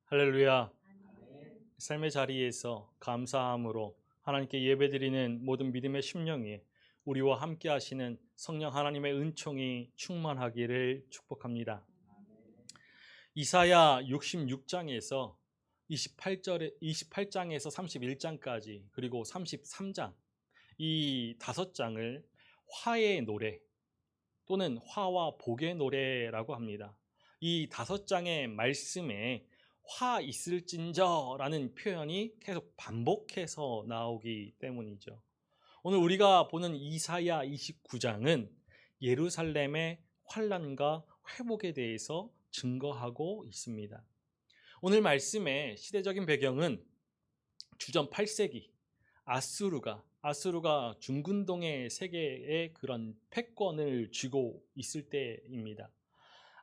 할렐루야. 삶의 자리에서 감사함으로 하나님께 예배드리는 모든 믿음의 심령이 우리와 함께 하시는 성령 하나님의 은총이 충만하기를 축복합니다. 이사야 66장에서 28장에서 31장까지 그리고 33장 이 5장을 화의 노래 또는 화와 복의 노래라고 합니다. 이 5장의 말씀에 화 있을진저라는 표현이 계속 반복해서 나오기 때문이죠. 오늘 우리가 보는 이사야 29장은 예루살렘의 환난과 회복에 대해서 증거하고 있습니다. 오늘 말씀의 시대적인 배경은 주전 8세기 아수르가 중근동의 세계의 그런 패권을 쥐고 있을 때입니다.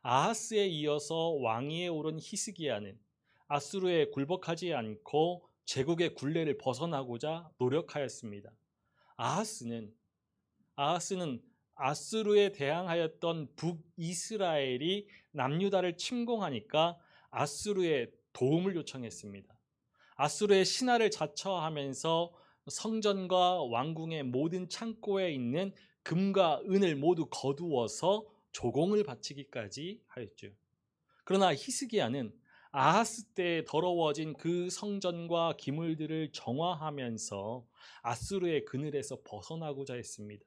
아하스에 이어서 왕위에 오른 히스기야는 아수르에 굴복하지 않고 제국의 굴레를 벗어나고자 노력하였습니다. 아하스는 아수르에 대항하였던 북이스라엘이 남유다를 침공하니까 아수르에 도움을 요청했습니다. 아수르의 신하를 자처하면서 성전과 왕궁의 모든 창고에 있는 금과 은을 모두 거두어서 조공을 바치기까지 하였죠. 그러나 히스기야는 아하스 때 더러워진 그 성전과 기물들을 정화하면서 아수르의 그늘에서 벗어나고자 했습니다.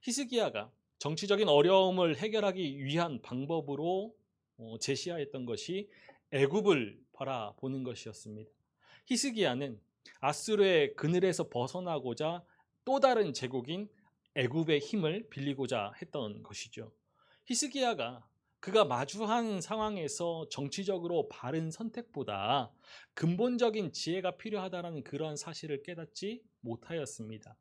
히스기야가 정치적인 어려움을 해결하기 위한 방법으로 제시하였던 것이 애굽을 바라보는 것이었습니다. 히스기야는 아수르의 그늘에서 벗어나고자 또 다른 제국인 애굽의 힘을 빌리고자 했던 것이죠. 히스기야가 그가 마주한 상황에서 정치적으로 바른 선택보다 근본적인 지혜가 필요하다는 그런 사실을 깨닫지 못하였습니다.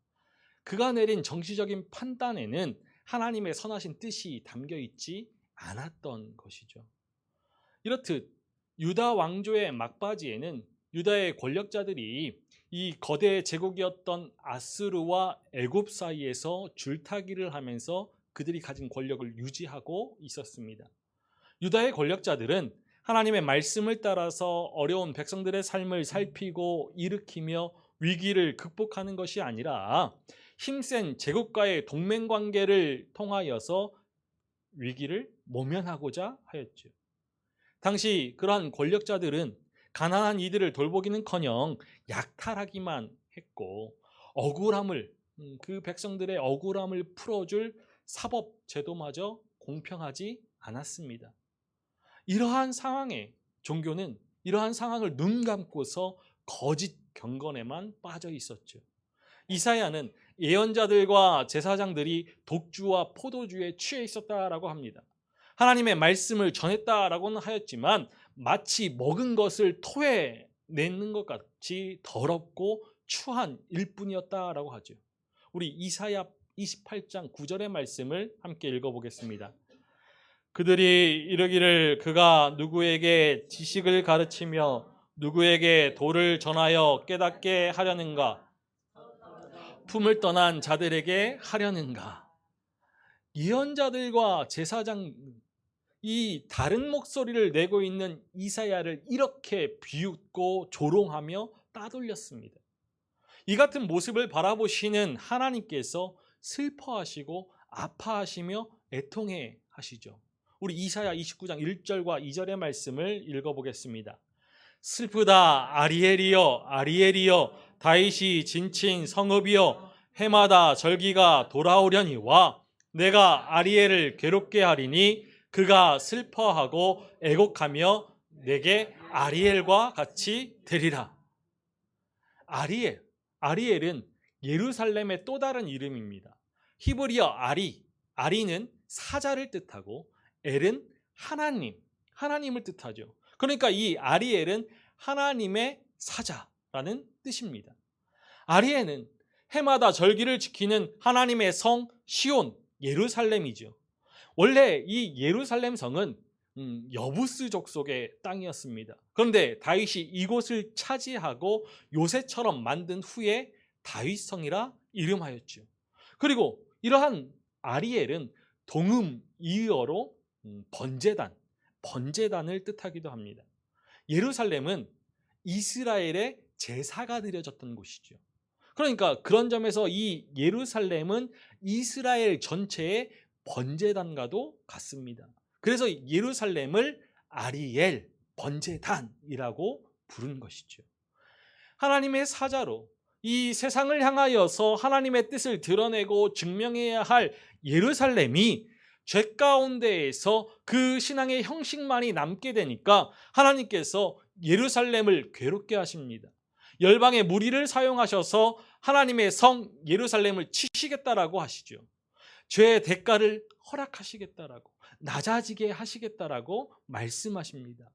그가 내린 정치적인 판단에는 하나님의 선하신 뜻이 담겨 있지 않았던 것이죠. 이렇듯 유다 왕조의 막바지에는 유다의 권력자들이 이 거대 제국이었던 아수르와 애굽 사이에서 줄타기를 하면서 그들이 가진 권력을 유지하고 있었습니다. 유다의 권력자들은 하나님의 말씀을 따라서 어려운 백성들의 삶을 살피고 일으키며 위기를 극복하는 것이 아니라 힘센 제국과의 동맹관계를 통하여서 위기를 모면하고자 하였죠. 당시 그러한 권력자들은 가난한 이들을 돌보기는커녕 약탈하기만 했고 그 백성들의 억울함을 풀어줄 사법 제도마저 공평하지 않았습니다. 이러한 상황에 종교는 이러한 상황을 눈 감고서 거짓 경건에만 빠져 있었죠. 이사야는 예언자들과 제사장들이 독주와 포도주에 취해 있었다라고 합니다. 하나님의 말씀을 전했다라고는 하였지만 마치 먹은 것을 토해내는 것 같이 더럽고 추한 일뿐이었다라고 하죠. 우리 이사야 28장 9절의 말씀을 함께 읽어보겠습니다. 그들이 이르기를 그가 누구에게 지식을 가르치며 누구에게 도를 전하여 깨닫게 하려는가? 품을 떠난 자들에게 하려는가? 예언자들과 제사장 이 다른 목소리를 내고 있는 이사야를 이렇게 비웃고 조롱하며 따돌렸습니다. 이 같은 모습을 바라보시는 하나님께서 슬퍼하시고 아파하시며 애통해 하시죠. 우리 이사야 29장 1절과 2절의 말씀을 읽어보겠습니다. 슬프다 아리엘이여 아리엘이여 다윗이 진친 성읍이여 해마다 절기가 돌아오려니와 내가 아리엘을 괴롭게 하리니 그가 슬퍼하고 애곡하며 내게 아리엘과 같이 되리라. 아리엘은 예루살렘의 또 다른 이름입니다. 히브리어 아리는 사자를 뜻하고 엘은 하나님을 뜻하죠. 그러니까 이 아리엘은 하나님의 사자라는 뜻입니다. 아리엘은 해마다 절기를 지키는 하나님의 성 시온 예루살렘이죠. 원래 이 예루살렘 성은 여부스 족속의 땅이었습니다. 그런데 다윗이 이곳을 차지하고 요새처럼 만든 후에 다윗성이라 이름하였죠. 그리고 이러한 아리엘은 동음 이어로 번제단을 뜻하기도 합니다. 예루살렘은 이스라엘의 제사가 드려졌던 곳이죠. 그러니까 그런 점에서 이 예루살렘은 이스라엘 전체의 번제단과도 같습니다. 그래서 예루살렘을 아리엘, 번제단이라고 부른 것이죠. 하나님의 사자로 이 세상을 향하여서 하나님의 뜻을 드러내고 증명해야 할 예루살렘이 죄 가운데에서 그 신앙의 형식만이 남게 되니까 하나님께서 예루살렘을 괴롭게 하십니다. 열방의 무리를 사용하셔서 하나님의 성 예루살렘을 치시겠다라고 하시죠. 죄의 대가를 허락하시겠다라고, 낮아지게 하시겠다라고 말씀하십니다.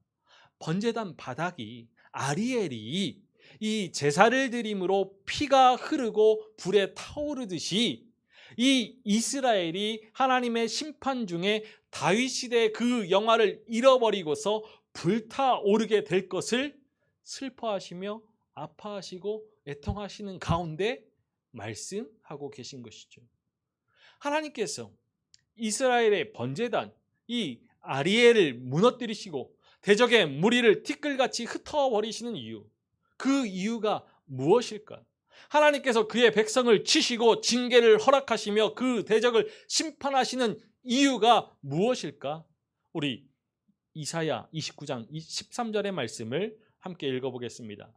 번제단 바닥이, 아리엘이 이 제사를 드림으로 피가 흐르고 불에 타오르듯이 이 이스라엘이 하나님의 심판 중에 다윗 시대의 그 영화를 잃어버리고서 불타오르게 될 것을 슬퍼하시며 아파하시고 애통하시는 가운데 말씀하고 계신 것이죠. 하나님께서 이스라엘의 번제단 이 아리엘을 무너뜨리시고 대적의 무리를 티끌같이 흩어버리시는 이유, 그 이유가 무엇일까? 하나님께서 그의 백성을 치시고 징계를 허락하시며 그 대적을 심판하시는 이유가 무엇일까? 우리 이사야 29장 13절의 말씀을 함께 읽어보겠습니다.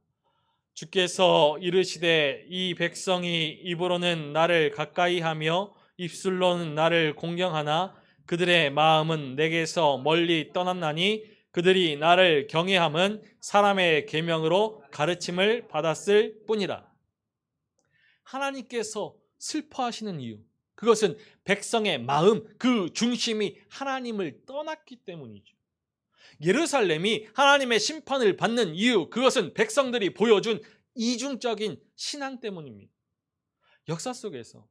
주께서 이르시되 이 백성이 입으로는 나를 가까이하며 입술로는 나를 공경하나 그들의 마음은 내게서 멀리 떠났나니 그들이 나를 경외함은 사람의 계명으로 가르침을 받았을 뿐이라. 하나님께서 슬퍼하시는 이유, 그것은 백성의 마음, 그 중심이 하나님을 떠났기 때문이죠. 예루살렘이 하나님의 심판을 받는 이유, 그것은 백성들이 보여준 이중적인 신앙 때문입니다. 역사 속에서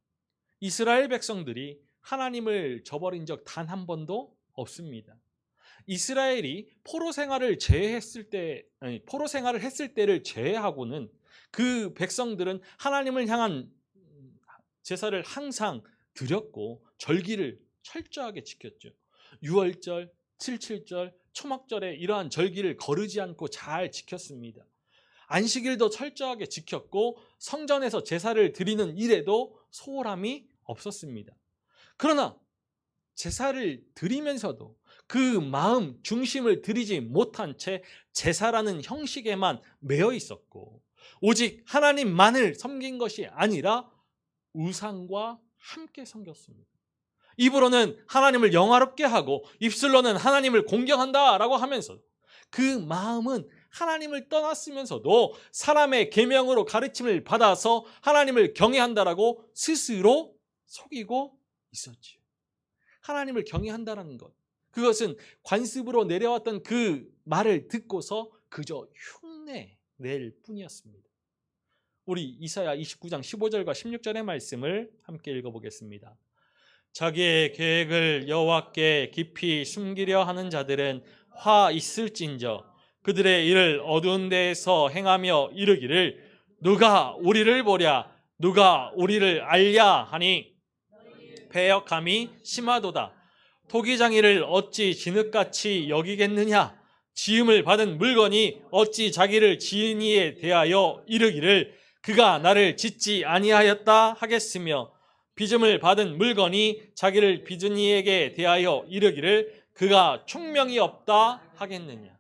이스라엘 백성들이 하나님을 저버린 적 단 한 번도 없습니다. 이스라엘이 포로 생활을 했을 때를 제외하고는 그 백성들은 하나님을 향한 제사를 항상 드렸고 절기를 철저하게 지켰죠. 유월절, 칠칠절, 초막절에 이러한 절기를 거르지 않고 잘 지켰습니다. 안식일도 철저하게 지켰고 성전에서 제사를 드리는 일에도 소홀함이 없었습니다. 그러나 제사를 드리면서도 그 마음 중심을 드리지 못한 채 제사라는 형식에만 매여 있었고 오직 하나님만을 섬긴 것이 아니라 우상과 함께 섬겼습니다. 입으로는 하나님을 영화롭게 하고 입술로는 하나님을 공경한다라고 하면서 그 마음은 하나님을 떠났으면서도 사람의 계명으로 가르침을 받아서 하나님을 경외한다라고 스스로 속이고 있었지요. 하나님을 경외한다라는 것, 그것은 관습으로 내려왔던 그 말을 듣고서 그저 흉내 낼 뿐이었습니다. 우리 이사야 29장 15절과 16절의 말씀을 함께 읽어보겠습니다. 자기의 계획을 여호와께 깊이 숨기려 하는 자들은 화 있을진저 그들의 일을 어두운 데에서 행하며 이르기를 누가 우리를 보랴 누가 우리를 알랴 하니 패역함이 심하도다. 토기장이를 어찌 진흙같이 여기겠느냐? 지음을 받은 물건이 어찌 자기를 지은 이에 대하여 이르기를 그가 나를 짓지 아니하였다 하겠으며 빚음을 받은 물건이 자기를 빚은 이에게 대하여 이르기를 그가 총명이 없다 하겠느냐?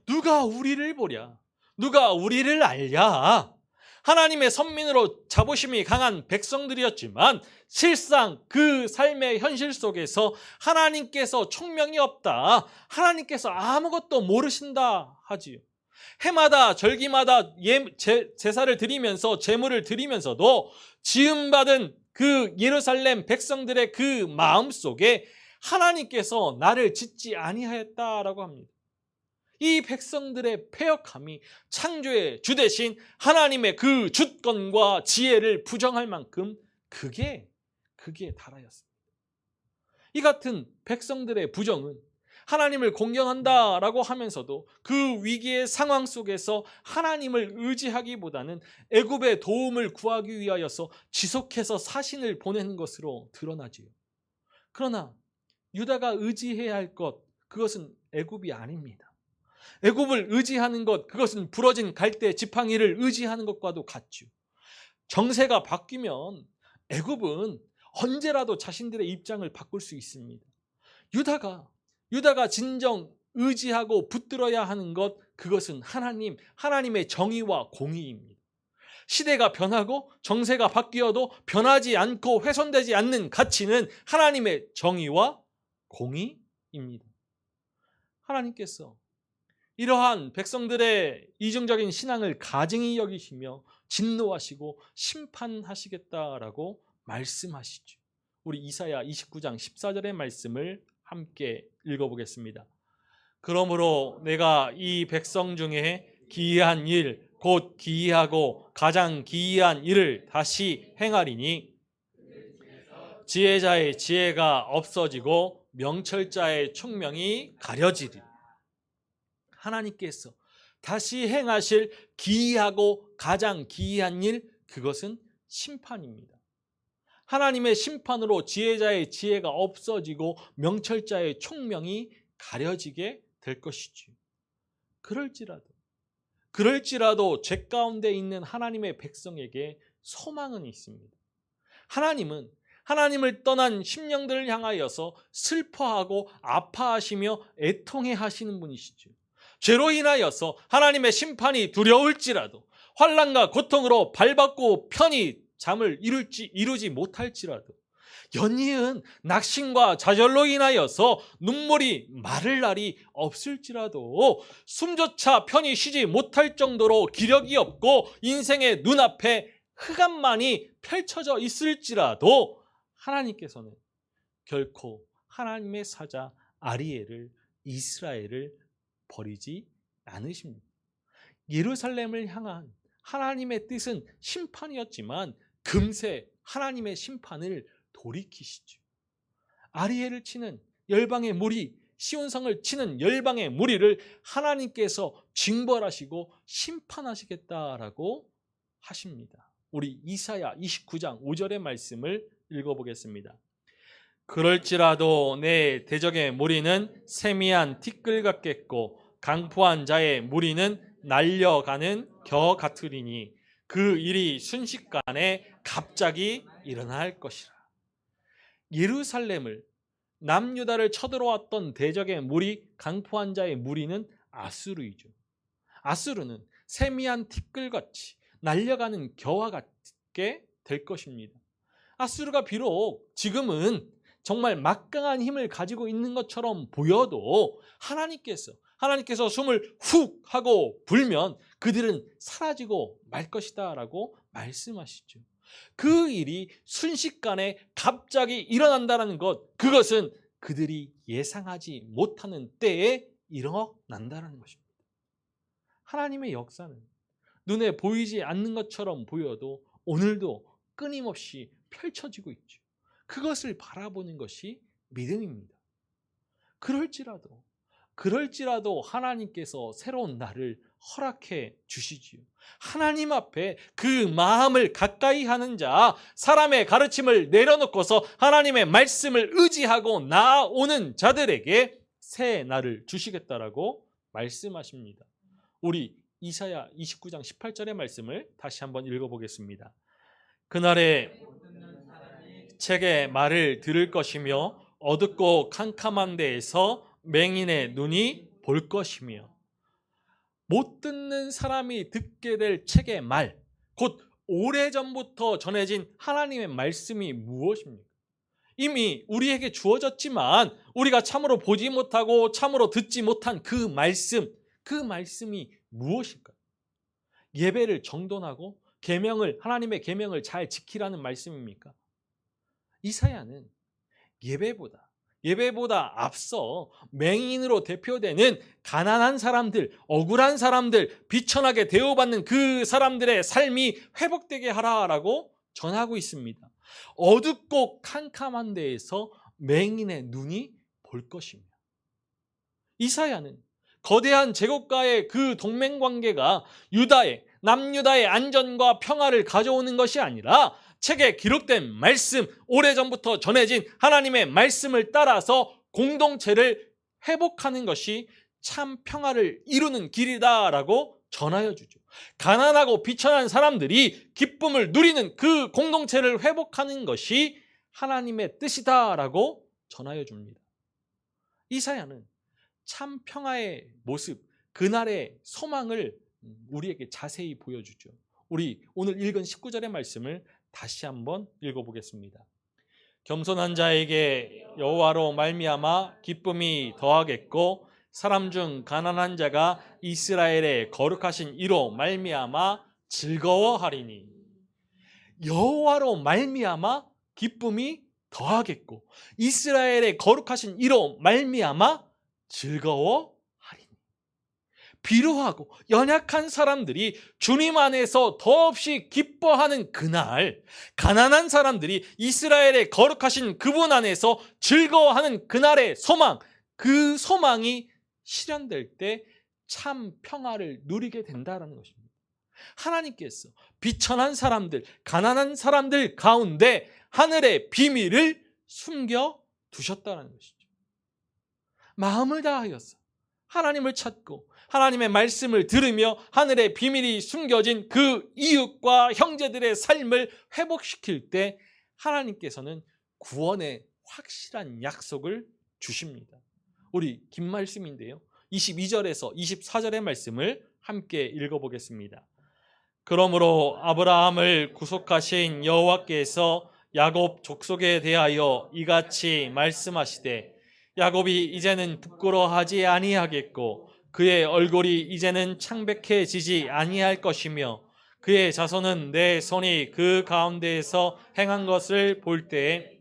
누가 우리를 보랴? 누가 우리를 알랴? 하나님의 선민으로 자부심이 강한 백성들이었지만 실상 그 삶의 현실 속에서 하나님께서 총명이 없다, 하나님께서 아무것도 모르신다 하지요. 해마다 절기마다 제사를 드리면서 제물을 드리면서도 지음받은 그 예루살렘 백성들의 그 마음 속에 하나님께서 나를 짓지 아니하였다라고 합니다. 이 백성들의 패역함이 창조의 주 대신 하나님의 그 주권과 지혜를 부정할 만큼 그게 달하였습니다. 이 같은 백성들의 부정은 하나님을 공경한다라고 하면서도 그 위기의 상황 속에서 하나님을 의지하기보다는 애굽의 도움을 구하기 위하여서 지속해서 사신을 보내는 것으로 드러나지요. 그러나 유다가 의지해야 할 것, 그것은 애굽이 아닙니다. 애굽을 의지하는 것, 그것은 부러진 갈대 지팡이를 의지하는 것과도 같죠. 정세가 바뀌면 애굽은 언제라도 자신들의 입장을 바꿀 수 있습니다. 유다가 진정 의지하고 붙들어야 하는 것, 그것은 하나님의 정의와 공의입니다. 시대가 변하고 정세가 바뀌어도 변하지 않고 훼손되지 않는 가치는 하나님의 정의와 공의입니다. 하나님께서 이러한 백성들의 이중적인 신앙을 가증히 여기시며 진노하시고 심판하시겠다라고 말씀하시죠. 우리 이사야 29장 14절의 말씀을 함께 읽어보겠습니다. 그러므로 내가 이 백성 중에 기이한 일, 곧 기이하고 가장 기이한 일을 다시 행하리니 지혜자의 지혜가 없어지고 명철자의 총명이 가려지리라. 하나님께서 다시 행하실 기이하고 가장 기이한 일, 그것은 심판입니다. 하나님의 심판으로 지혜자의 지혜가 없어지고 명철자의 총명이 가려지게 될 것이지요. 그럴지라도 죄 가운데 있는 하나님의 백성에게 소망은 있습니다. 하나님은 하나님을 떠난 심령들을 향하여서 슬퍼하고 아파하시며 애통해 하시는 분이시죠. 죄로 인하여서 하나님의 심판이 두려울지라도, 환난과 고통으로 밟았고 편히 잠을 이루지 못할지라도, 연이은 낙심과 좌절로 인하여서 눈물이 마를 날이 없을지라도, 숨조차 편히 쉬지 못할 정도로 기력이 없고 인생의 눈앞에 흑암만이 펼쳐져 있을지라도, 하나님께서는 결코 하나님의 사자 이스라엘을 버리지 않으십니다. 예루살렘을 향한 하나님의 뜻은 심판이었지만 금세 하나님의 심판을 돌이키시죠. 아리엘을 치는 열방의 무리, 시온성을 치는 열방의 무리를 하나님께서 징벌하시고 심판하시겠다라고 하십니다. 우리 이사야 29장 5절의 말씀을 읽어보겠습니다. 그럴지라도 내 대적의 무리는 세미한 티끌 같겠고 강포한 자의 무리는 날려가는 겨 같으리니 그 일이 순식간에 갑자기 일어날 것이라. 예루살렘을, 남유다를 쳐들어왔던 대적의 무리, 강포한 자의 무리는 아수르이죠. 아수르는 세미한 티끌같이 날려가는 겨와 같게 될 것입니다. 아수르가 비록 지금은 정말 막강한 힘을 가지고 있는 것처럼 보여도 하나님께서 숨을 훅 하고 불면 그들은 사라지고 말 것이다 라고 말씀하시죠. 그 일이 순식간에 갑자기 일어난다는 것, 그것은 그들이 예상하지 못하는 때에 일어난다는 것입니다. 하나님의 역사는 눈에 보이지 않는 것처럼 보여도 오늘도 끊임없이 펼쳐지고 있죠. 그것을 바라보는 것이 믿음입니다. 그럴지라도 하나님께서 새로운 날을 허락해 주시지요. 하나님 앞에 그 마음을 가까이 하는 자, 사람의 가르침을 내려놓고서 하나님의 말씀을 의지하고 나아오는 자들에게 새 날을 주시겠다라고 말씀하십니다. 우리 이사야 29장 18절의 말씀을 다시 한번 읽어보겠습니다. 그날에 책의 말을 들을 것이며 어둡고 캄캄한 데에서 맹인의 눈이 볼 것이며, 못 듣는 사람이 듣게 될 책의 말, 곧 오래전부터 전해진 하나님의 말씀이 무엇입니까? 이미 우리에게 주어졌지만 우리가 참으로 보지 못하고 참으로 듣지 못한 그 말씀이 무엇일까요? 예배를 정돈하고 하나님의 계명을 잘 지키라는 말씀입니까? 이사야는 예배보다 앞서 맹인으로 대표되는 가난한 사람들, 억울한 사람들, 비천하게 대우받는 그 사람들의 삶이 회복되게 하라라고 전하고 있습니다. 어둡고 캄캄한 데에서 맹인의 눈이 볼 것입니다. 이사야는 거대한 제국과의 그 동맹관계가 남유다의 안전과 평화를 가져오는 것이 아니라 책에 기록된 말씀, 오래전부터 전해진 하나님의 말씀을 따라서 공동체를 회복하는 것이 참 평화를 이루는 길이다라고 전하여 주죠. 가난하고 비천한 사람들이 기쁨을 누리는 그 공동체를 회복하는 것이 하나님의 뜻이다라고 전하여 줍니다. 이사야는 참 평화의 모습, 그날의 소망을 우리에게 자세히 보여주죠. 우리 오늘 읽은 19절의 말씀을 다시 한번 읽어보겠습니다. 겸손한 자에게 여호와로 말미암아 기쁨이 더하겠고 사람 중 가난한 자가 이스라엘의 거룩하신 이로 말미암아 즐거워하리니. 여호와로 말미암아 기쁨이 더하겠고 이스라엘의 거룩하신 이로 말미암아 즐거워하리니. 비루하고 연약한 사람들이 주님 안에서 더없이 기뻐하는 그날, 가난한 사람들이 이스라엘의 거룩하신 그분 안에서 즐거워하는 그날의 소망, 그 소망이 실현될 때 참 평화를 누리게 된다는 것입니다. 하나님께서 비천한 사람들, 가난한 사람들 가운데 하늘의 비밀을 숨겨 두셨다는 것이죠. 마음을 다하여서 하나님을 찾고 하나님의 말씀을 들으며 하늘의 비밀이 숨겨진 그 이웃과 형제들의 삶을 회복시킬 때 하나님께서는 구원의 확실한 약속을 주십니다. 우리 긴 말씀인데요. 22절에서 24절의 말씀을 함께 읽어보겠습니다. 그러므로 아브라함을 구속하신 여호와께서 야곱 족속에 대하여 이같이 말씀하시되 야곱이 이제는 부끄러워하지 아니하겠고 그의 얼굴이 이제는 창백해지지 아니할 것이며 그의 자손은 내 손이 그 가운데에서 행한 것을 볼 때에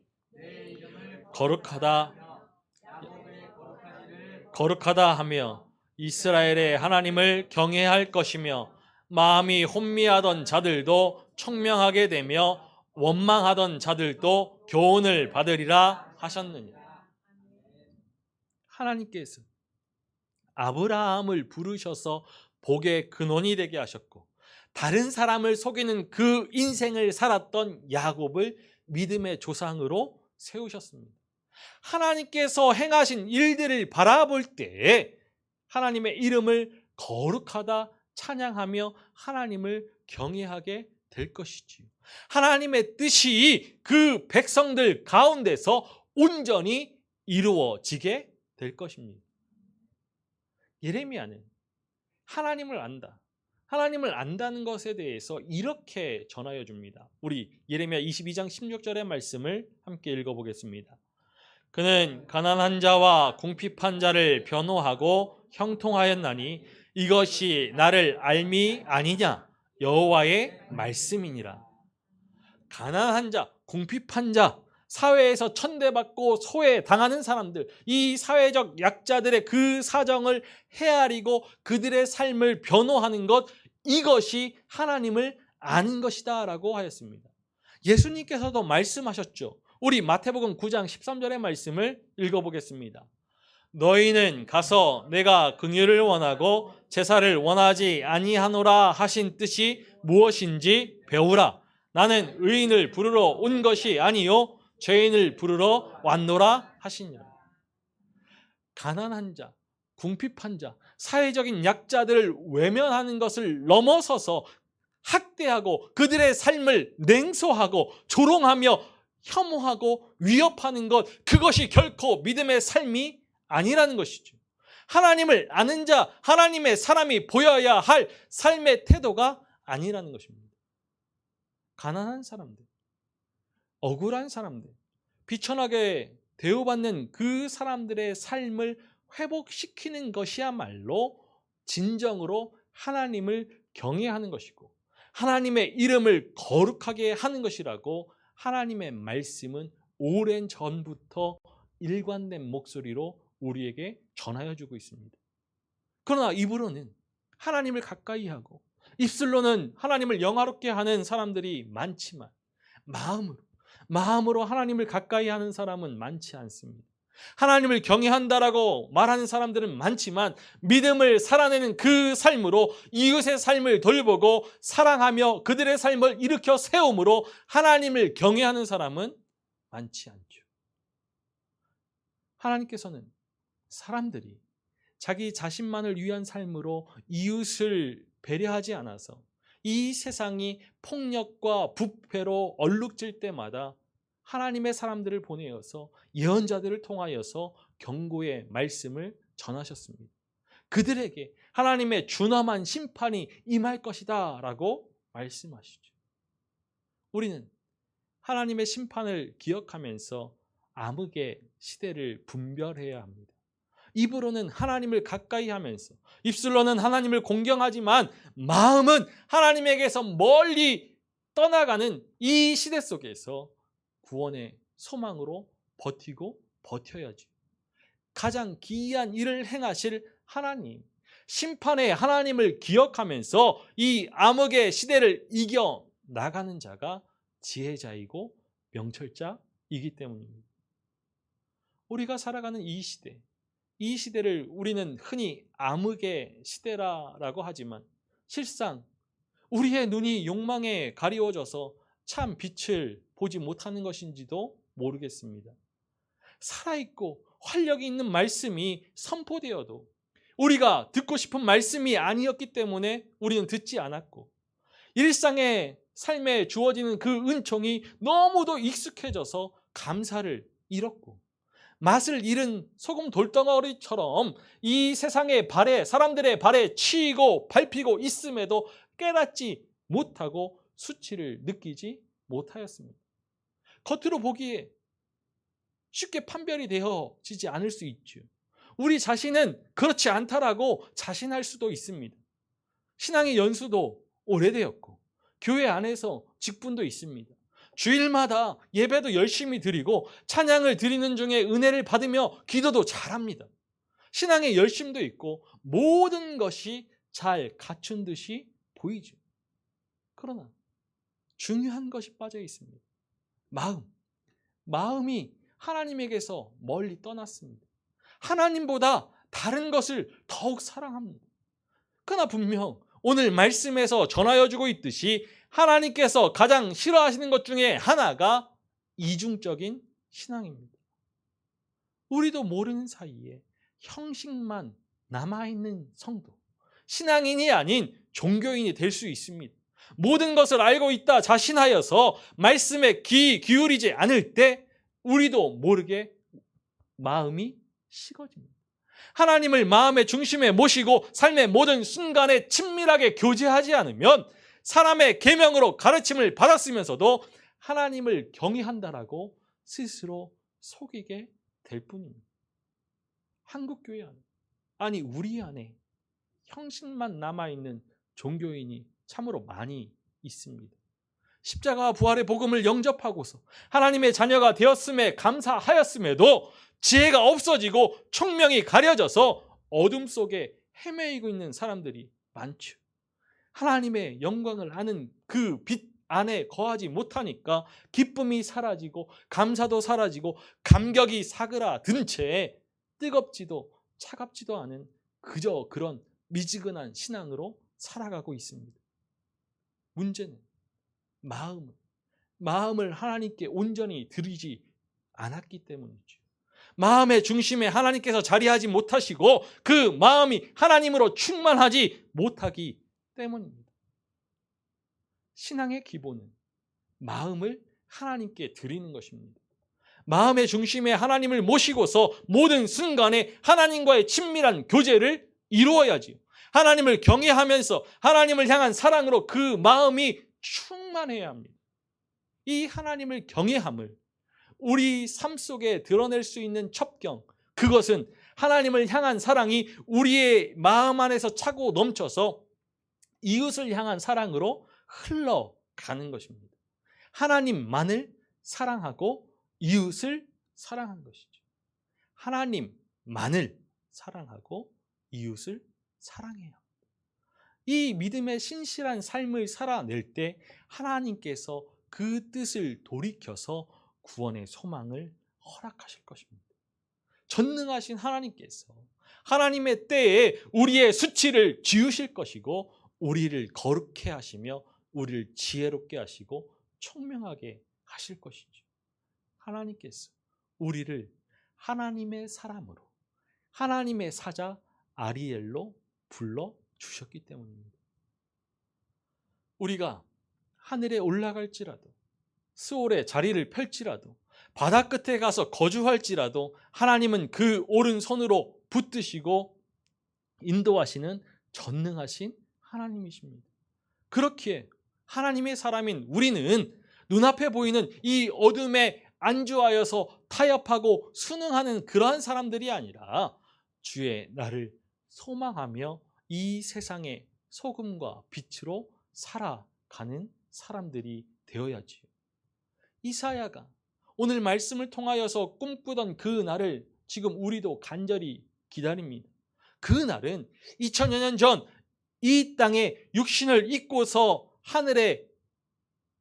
거룩하다 하며 이스라엘의 하나님을 경외할 것이며 마음이 혼미하던 자들도 청명하게 되며 원망하던 자들도 교훈을 받으리라 하셨느니라. 하나님께서 아브라함을 부르셔서 복의 근원이 되게 하셨고 다른 사람을 속이는 그 인생을 살았던 야곱을 믿음의 조상으로 세우셨습니다. 하나님께서 행하신 일들을 바라볼 때 하나님의 이름을 거룩하다 찬양하며 하나님을 경외하게 될 것이지요. 하나님의 뜻이 그 백성들 가운데서 온전히 이루어지게 될 것입니다. 예레미야는 하나님을 안다. 하나님을 안다는 것에 대해서 이렇게 전하여 줍니다. 우리 예레미야 22장 16절의 말씀을 함께 읽어보겠습니다. 그는 가난한 자와 궁핍한 자를 변호하고 형통하였나니 이것이 나를 알미 아니냐 여호와의 말씀이니라. 가난한 자, 궁핍한 자, 사회에서 천대받고 소외당하는 사람들, 이 사회적 약자들의 그 사정을 헤아리고 그들의 삶을 변호하는 것, 이것이 하나님을 아는 것이다 라고 하였습니다. 예수님께서도 말씀하셨죠. 우리 마태복음 9장 13절의 말씀을 읽어보겠습니다. 너희는 가서 내가 긍휼을 원하고 제사를 원하지 아니하노라 하신 뜻이 무엇인지 배우라. 나는 의인을 부르러 온 것이 아니요 죄인을 부르러 왔노라 하시니라. 가난한 자, 궁핍한 자, 사회적인 약자들을 외면하는 것을 넘어서서 학대하고 그들의 삶을 냉소하고 조롱하며 혐오하고 위협하는 것, 그것이 결코 믿음의 삶이 아니라는 것이죠. 하나님을 아는 자, 하나님의 사람이 보여야 할 삶의 태도가 아니라는 것입니다. 가난한 사람들, 억울한 사람들, 비천하게 대우받는 그 사람들의 삶을 회복시키는 것이야말로 진정으로 하나님을 경외하는 것이고 하나님의 이름을 거룩하게 하는 것이라고 하나님의 말씀은 오랜 전부터 일관된 목소리로 우리에게 전하여 주고 있습니다. 그러나 입으로는 하나님을 가까이 하고 입술로는 하나님을 영화롭게 하는 사람들이 많지만 마음으로 하나님을 가까이 하는 사람은 많지 않습니다. 하나님을 경외한다라고 말하는 사람들은 많지만 믿음을 살아내는 그 삶으로 이웃의 삶을 돌보고 사랑하며 그들의 삶을 일으켜 세움으로 하나님을 경외하는 사람은 많지 않죠. 하나님께서는 사람들이 자기 자신만을 위한 삶으로 이웃을 배려하지 않아서 이 세상이 폭력과 부패로 얼룩질 때마다 하나님의 사람들을 보내어서 예언자들을 통하여서 경고의 말씀을 전하셨습니다. 그들에게 하나님의 준엄한 심판이 임할 것이다 라고 말씀하시죠. 우리는 하나님의 심판을 기억하면서 암흑의 시대를 분별해야 합니다. 입으로는 하나님을 가까이 하면서 입술로는 하나님을 공경하지만 마음은 하나님에게서 멀리 떠나가는 이 시대 속에서 구원의 소망으로 버티고 버텨야죠. 가장 기이한 일을 행하실 하나님, 심판의 하나님을 기억하면서 이 암흑의 시대를 이겨 나가는 자가 지혜자이고 명철자이기 때문입니다. 우리가 살아가는 이 시대를 우리는 흔히 암흑의 시대라고 하지만 실상 우리의 눈이 욕망에 가리워져서 참 빛을 보지 못하는 것인지도 모르겠습니다. 살아있고 활력이 있는 말씀이 선포되어도 우리가 듣고 싶은 말씀이 아니었기 때문에 우리는 듣지 않았고, 일상의 삶에 주어지는 그 은총이 너무도 익숙해져서 감사를 잃었고, 맛을 잃은 소금 돌덩어리처럼 이 세상의 발에, 사람들의 발에 치이고 밟히고 있음에도 깨닫지 못하고 수치를 느끼지 못하였습니다. 겉으로 보기에 쉽게 판별이 되어지지 않을 수 있죠. 우리 자신은 그렇지 않다라고 자신할 수도 있습니다. 신앙의 연수도 오래되었고 교회 안에서 직분도 있습니다. 주일마다 예배도 열심히 드리고 찬양을 드리는 중에 은혜를 받으며 기도도 잘합니다. 신앙의 열심도 있고 모든 것이 잘 갖춘 듯이 보이죠. 그러나 중요한 것이 빠져 있습니다. 마음이 하나님에게서 멀리 떠났습니다. 하나님보다 다른 것을 더욱 사랑합니다. 그러나 분명 오늘 말씀에서 전하여주고 있듯이 하나님께서 가장 싫어하시는 것 중에 하나가 이중적인 신앙입니다. 우리도 모르는 사이에 형식만 남아있는 성도, 신앙인이 아닌 종교인이 될 수 있습니다. 모든 것을 알고 있다 자신하여서 말씀에 귀 기울이지 않을 때 우리도 모르게 마음이 식어집니다. 하나님을 마음의 중심에 모시고 삶의 모든 순간에 친밀하게 교제하지 않으면 사람의 계명으로 가르침을 받았으면서도 하나님을 경외한다라고 스스로 속이게 될 뿐입니다. 한국교회 안에, 아니 우리 안에 형식만 남아있는 종교인이 참으로 많이 있습니다. 십자가 부활의 복음을 영접하고서 하나님의 자녀가 되었음에 감사하였음에도 지혜가 없어지고 총명이 가려져서 어둠 속에 헤매이고 있는 사람들이 많죠. 하나님의 영광을 아는 그 빛 안에 거하지 못하니까 기쁨이 사라지고 감사도 사라지고 감격이 사그라든 채 뜨겁지도 차갑지도 않은 그저 그런 미지근한 신앙으로 살아가고 있습니다. 문제는 마음을 하나님께 온전히 드리지 않았기 때문이죠. 마음의 중심에 하나님께서 자리하지 못하시고 그 마음이 하나님으로 충만하지 못하기 때문입니다. 신앙의 기본은 마음을 하나님께 드리는 것입니다. 마음의 중심에 하나님을 모시고서 모든 순간에 하나님과의 친밀한 교제를 이루어야지요. 하나님을 경외하면서 하나님을 향한 사랑으로 그 마음이 충만해야 합니다. 이 하나님을 경외함을 우리 삶 속에 드러낼 수 있는 첩경, 그것은 하나님을 향한 사랑이 우리의 마음 안에서 차고 넘쳐서 이웃을 향한 사랑으로 흘러가는 것입니다. 하나님만을 사랑하고 이웃을 사랑한 것이죠. 하나님만을 사랑하고 이웃을 사랑해요. 이 믿음의 신실한 삶을 살아낼 때 하나님께서 그 뜻을 돌이켜서 구원의 소망을 허락하실 것입니다. 전능하신 하나님께서 하나님의 때에 우리의 수치를 지우실 것이고 우리를 거룩해 하시며 우리를 지혜롭게 하시고 총명하게 하실 것이죠. 하나님께서 우리를 하나님의 사람으로, 하나님의 사자 아리엘로 불러주셨기 때문입니다. 우리가 하늘에 올라갈지라도, 스올에 자리를 펼지라도, 바다 끝에 가서 거주할지라도 하나님은 그 오른손으로 붙드시고 인도하시는 전능하신 하나님이십니다. 그렇기에 하나님의 사람인 우리는 눈앞에 보이는 이 어둠에 안주하여서 타협하고 순응하는 그러한 사람들이 아니라 주의 나를 소망하며 이 세상의 소금과 빛으로 살아가는 사람들이 되어야지요. 이사야가 오늘 말씀을 통하여서 꿈꾸던 그 날을 지금 우리도 간절히 기다립니다. 그 날은 2000여 년 전 이 땅에 육신을 입고서 하늘의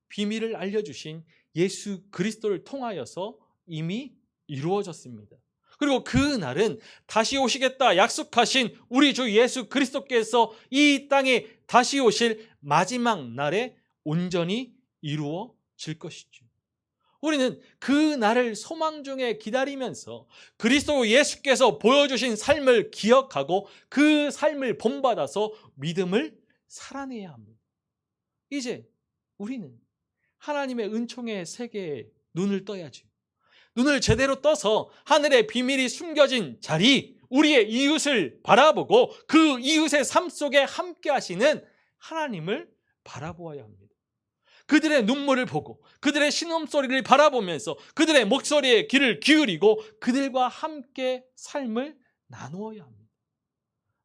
비밀을 알려주신 예수 그리스도를 통하여서 이미 이루어졌습니다. 그리고 그 날은 다시 오시겠다 약속하신 우리 주 예수 그리스도께서 이 땅에 다시 오실 마지막 날에 온전히 이루어질 것이죠. 우리는 그 날을 소망 중에 기다리면서 그리스도 예수께서 보여주신 삶을 기억하고 그 삶을 본받아서 믿음을 살아내야 합니다. 이제 우리는 하나님의 은총의 세계에 눈을 떠야죠. 눈을 제대로 떠서 하늘의 비밀이 숨겨진 자리, 우리의 이웃을 바라보고 그 이웃의 삶 속에 함께 하시는 하나님을 바라보아야 합니다. 그들의 눈물을 보고 그들의 신음소리를 바라보면서 그들의 목소리에 귀를 기울이고 그들과 함께 삶을 나누어야 합니다.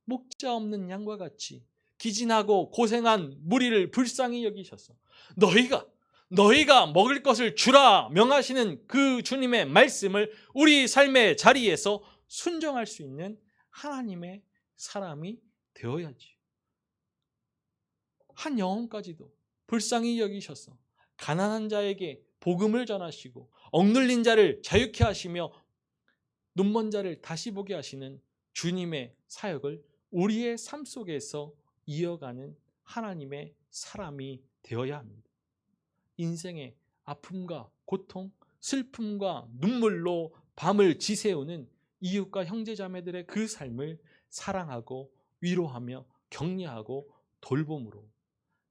목자 없는 양과 같이 기진하고 고생한 무리를 불쌍히 여기셔서 너희가 먹을 것을 주라 명하시는 그 주님의 말씀을 우리 삶의 자리에서 순종할 수 있는 하나님의 사람이 되어야지. 한 영혼까지도 불쌍히 여기셔서 가난한 자에게 복음을 전하시고 억눌린 자를 자유케 하시며 눈먼 자를 다시 보게 하시는 주님의 사역을 우리의 삶 속에서 이어가는 하나님의 사람이 되어야 합니다. 인생의 아픔과 고통, 슬픔과 눈물로 밤을 지새우는 이웃과 형제자매들의 그 삶을 사랑하고 위로하며 격려하고 돌봄으로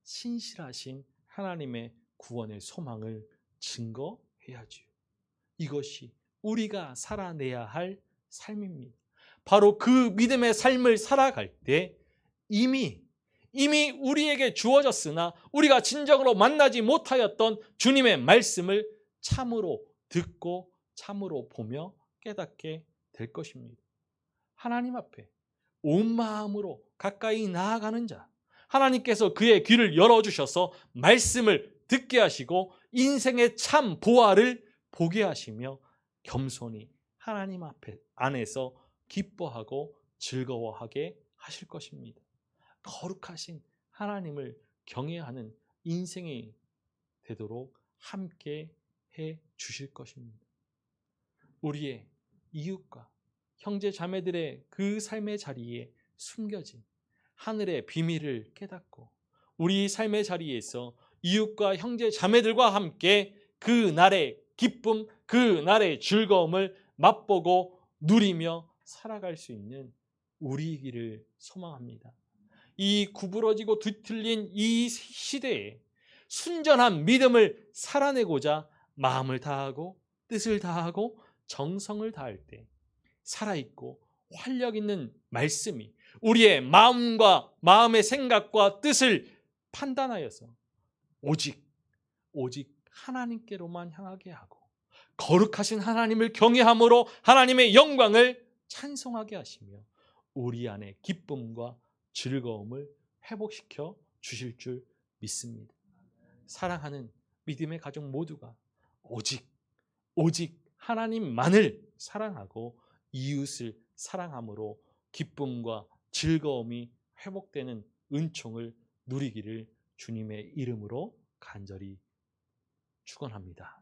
신실하신 하나님의 구원의 소망을 증거해야지요. 이것이 우리가 살아내야 할 삶입니다. 바로 그 믿음의 삶을 살아갈 때 이미 우리에게 주어졌으나 우리가 진정으로 만나지 못하였던 주님의 말씀을 참으로 듣고 참으로 보며 깨닫게 될 것입니다. 하나님 앞에 온 마음으로 가까이 나아가는 자, 하나님께서 그의 귀를 열어주셔서 말씀을 듣게 하시고 인생의 참 보화를 보게 하시며 겸손히 하나님 앞에 안에서 기뻐하고 즐거워하게 하실 것입니다. 거룩하신 하나님을 경외하는 인생이 되도록 함께 해 주실 것입니다. 우리의 이웃과 형제 자매들의 그 삶의 자리에 숨겨진 하늘의 비밀을 깨닫고 우리 삶의 자리에서 이웃과 형제 자매들과 함께 그 날의 기쁨, 그 날의 즐거움을 맛보고 누리며 살아갈 수 있는 우리이기를 소망합니다. 이 구부러지고 뒤틀린 이 시대에 순전한 믿음을 살아내고자 마음을 다하고 뜻을 다하고 정성을 다할 때 살아있고 활력 있는 말씀이 우리의 마음과 마음의 생각과 뜻을 판단하여서 오직 하나님께로만 향하게 하고 거룩하신 하나님을 경외함으로 하나님의 영광을 찬송하게 하시며 우리 안에 기쁨과 즐거움을 회복시켜 주실 줄 믿습니다. 사랑하는 믿음의 가족 모두가 오직 하나님만을 사랑하고 이웃을 사랑함으로 기쁨과 즐거움이 회복되는 은총을 누리기를 주님의 이름으로 간절히 축원합니다.